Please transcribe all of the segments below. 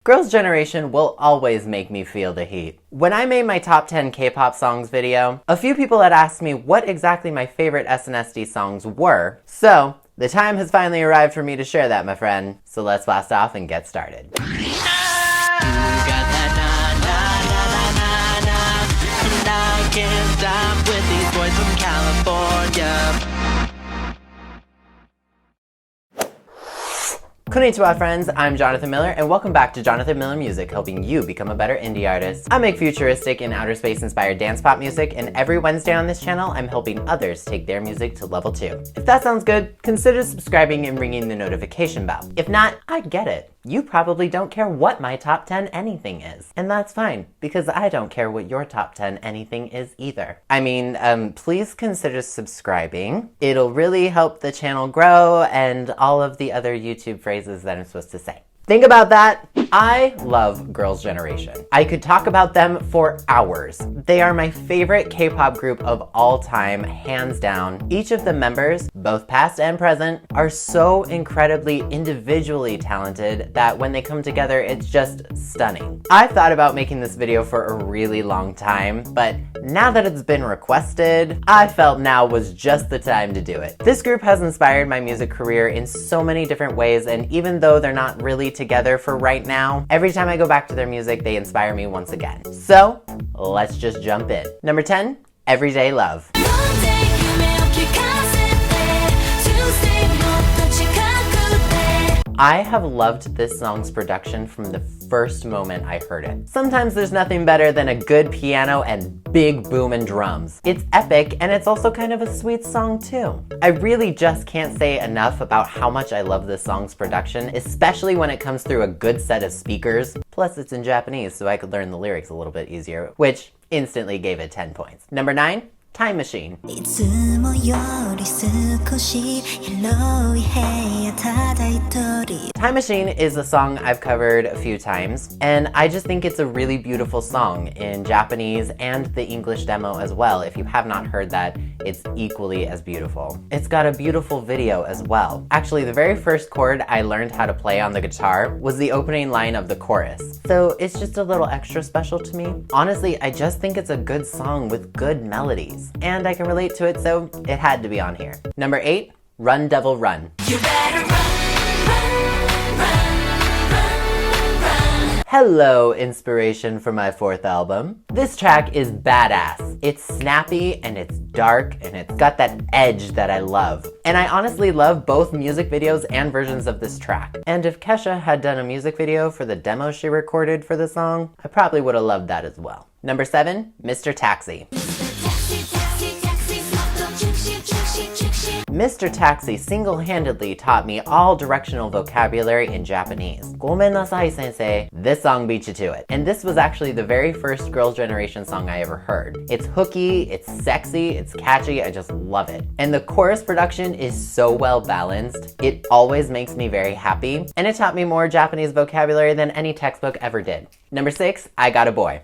Girls' Generation will always make me feel the heat. When I made my top 10 K-pop songs video, a few people had asked me what exactly my favorite SNSD songs were, so the time has finally arrived for me to share that, my friend. So let's blast off and get started. Can't stop with these boys from California. Konnichiwa friends, I'm Jonathan Miller and welcome back to Jonathan Miller Music, helping you become a better indie artist. I make futuristic and outer space inspired dance pop music, and every Wednesday on this channel I'm helping others take their music to level 2. If that sounds good, consider subscribing and ringing the notification bell. If not, I get it. You probably don't care what my top 10 anything is. And that's fine, because I don't care what your top 10 anything is either. I mean, please consider subscribing. It'll really help the channel grow and all of the other YouTube phrases that I'm supposed to say. Think about that. I love Girls' Generation. I could talk about them for hours. They are my favorite K-pop group of all time, hands down. Each of the members, both past and present, are so incredibly individually talented that when they come together, it's just stunning. I've thought about making this video for a really long time, but now that it's been requested, I felt now was just the time to do it. This group has inspired my music career in so many different ways, and even though they're not really together for right now, every time I go back to their music, they inspire me once again. So, let's just jump in. Number 10, Everyday Love. I have loved this song's production from the first moment I heard it. Sometimes there's nothing better than a good piano and big booming drums. It's epic, and it's also kind of a sweet song too. I really just can't say enough about how much I love this song's production, especially when it comes through a good set of speakers. Plus it's in Japanese, so I could learn the lyrics a little bit easier, which instantly gave it 10 points. Number 9, Time Machine. Time Machine is a song I've covered a few times, and I just think it's a really beautiful song in Japanese and the English demo as well. If you have not heard that, it's equally as beautiful. It's got a beautiful video as well. Actually, the very first chord I learned how to play on the guitar was the opening line of the chorus, so it's just a little extra special to me. Honestly, I just think it's a good song with good melodies. And I can relate to it, so it had to be on here. Number 8, Run Devil Run. You better run. Hello, inspiration for my 4th album. This track is badass. It's snappy and it's dark and it's got that edge that I love. And I honestly love both music videos and versions of this track. And if Kesha had done a music video for the demo she recorded for the song, I probably would have loved that as well. Number 7, Mr. Taxi. Mr. Taxi single-handedly taught me all directional vocabulary in Japanese. Gomen nasai, sensei. This song beat you to it. And this was actually the very first Girls' Generation song I ever heard. It's hooky, it's sexy, it's catchy, I just love it. And the chorus production is so well balanced. It always makes me very happy. And it taught me more Japanese vocabulary than any textbook ever did. Number 6, I Got a Boy.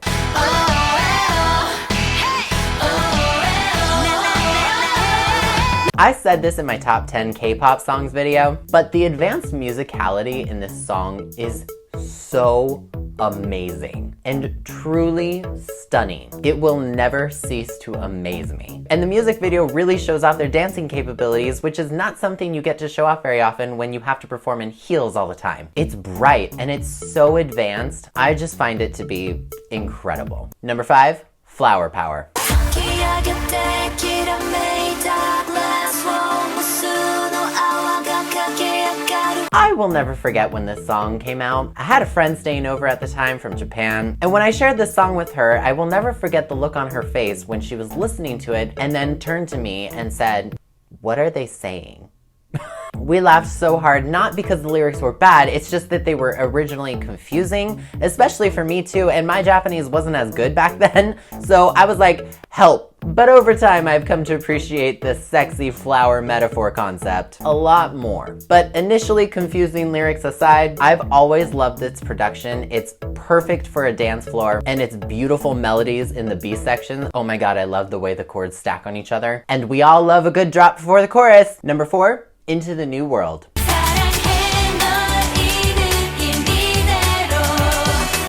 I said this in my top 10 K-pop songs video, but the advanced musicality in this song is so amazing and truly stunning. It will never cease to amaze me. And the music video really shows off their dancing capabilities, which is not something you get to show off very often when you have to perform in heels all the time. It's bright and it's so advanced. I just find it to be incredible. Number 5, Flower Power. I will never forget when this song came out. I had a friend staying over at the time from Japan, and when I shared this song with her, I will never forget the look on her face when she was listening to it and then turned to me and said, "What are they saying?" We laughed so hard, not because the lyrics were bad, it's just that they were originally confusing, especially for me too, and my Japanese wasn't as good back then, so I was like, help. But over time, I've come to appreciate the sexy flower metaphor concept a lot more. But initially confusing lyrics aside, I've always loved its production. It's perfect for a dance floor, and its beautiful melodies in the B section. Oh my god, I love the way the chords stack on each other. And we all love a good drop before the chorus. Number 4, Into the New World.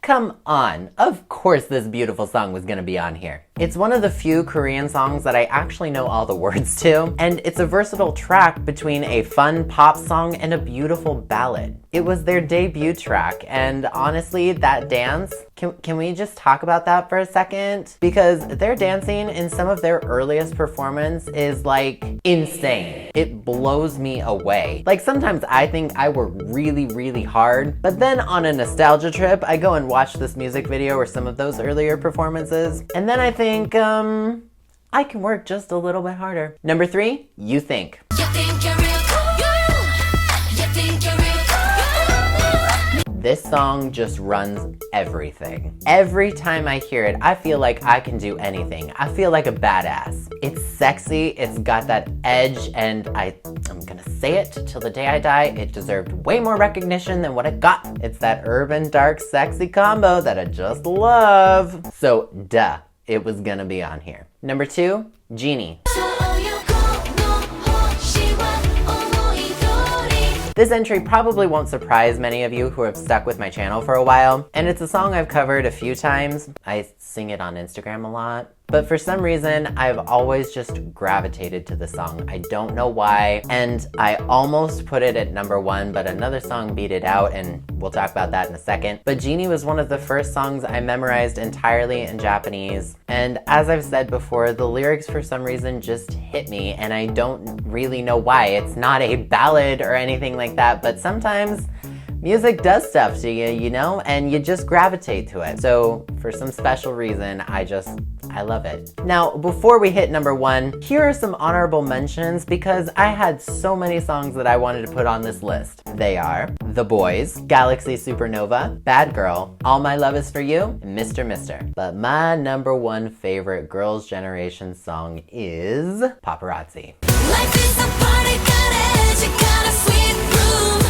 Come on, of course this beautiful song was gonna be on here. It's one of the few Korean songs that I actually know all the words to, and it's a versatile track between a fun pop song and a beautiful ballad. It was their debut track, and honestly, that dance, can we just talk about that for a second? Because their dancing in some of their earliest performance is like insane. It blows me away. Like sometimes I think I work really, really hard, but then on a nostalgia trip, I go and watch this music video or some of those earlier performances, and then I think, I can work just a little bit harder. Number 3, You Think. This song just runs everything. Every time I hear it, I feel like I can do anything. I feel like a badass. It's sexy, it's got that edge, and I'm gonna say it till the day I die, it deserved way more recognition than what it got. It's that urban, dark, sexy combo that I just love. So, duh, it was gonna be on here. Number 2, Genie. This entry probably won't surprise many of you who have stuck with my channel for a while, and it's a song I've covered a few times. I sing it on Instagram a lot. But for some reason, I've always just gravitated to the song. I don't know why, and I almost put it at number 1, but another song beat it out, and we'll talk about that in a second. But Genie was one of the first songs I memorized entirely in Japanese, and as I've said before, the lyrics for some reason just hit me, and I don't really know why. It's not a ballad or anything like that, but sometimes music does stuff to you, you know, and you just gravitate to it. So for some special reason, I love it. Now, before we hit number 1, here are some honorable mentions because I had so many songs that I wanted to put on this list. They are The Boys, Galaxy Supernova, Bad Girl, All My Love Is For You, and Mr. Mister. But my number 1 favorite Girls' Generation song is Paparazzi. Life is a party, got edge, you got a sweet room.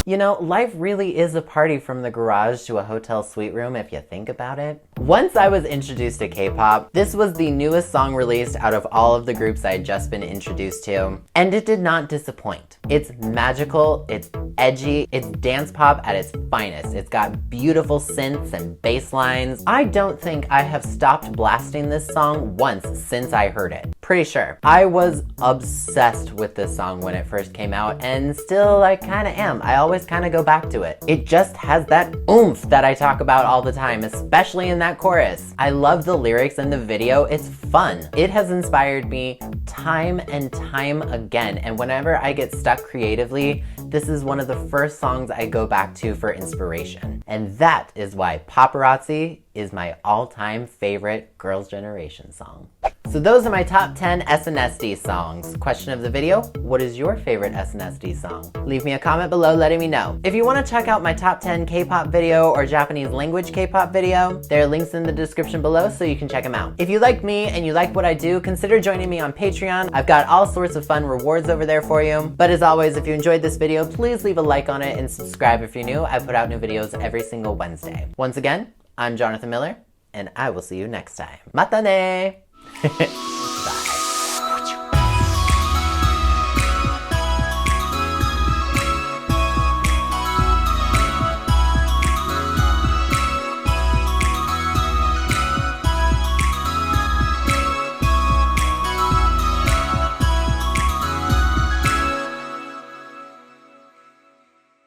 You know, life really is a party from the garage to a hotel suite room if you think about it. Once I was introduced to K-pop, this was the newest song released out of all of the groups I had just been introduced to, and it did not disappoint. It's magical, it's edgy, it's dance pop at its finest. It's got beautiful synths and bass lines. I don't think I have stopped blasting this song once since I heard it. Pretty sure. I was obsessed with this song when it first came out, and still I kinda am. I always kinda go back to it. It just has that oomph that I talk about all the time, especially in that chorus. I love the lyrics and the video. It's fun. It has inspired me time and time again, and whenever I get stuck creatively, this is one of the first songs I go back to for inspiration. And that is why Paparazzi is my all-time favorite Girls' Generation song. So those are my top 10 SNSD songs. Question of the video, what is your favorite SNSD song? Leave me a comment below letting me know. If you want to check out my top 10 K-pop video or Japanese language K-pop video, there are links in the description below so you can check them out. If you like me and you like what I do, consider joining me on Patreon. I've got all sorts of fun rewards over there for you. But as always, if you enjoyed this video, please leave a like on it and subscribe if you're new. I put out new videos every single Wednesday. Once again, I'm Jonathan Miller, and I will see you next time. Mata ne!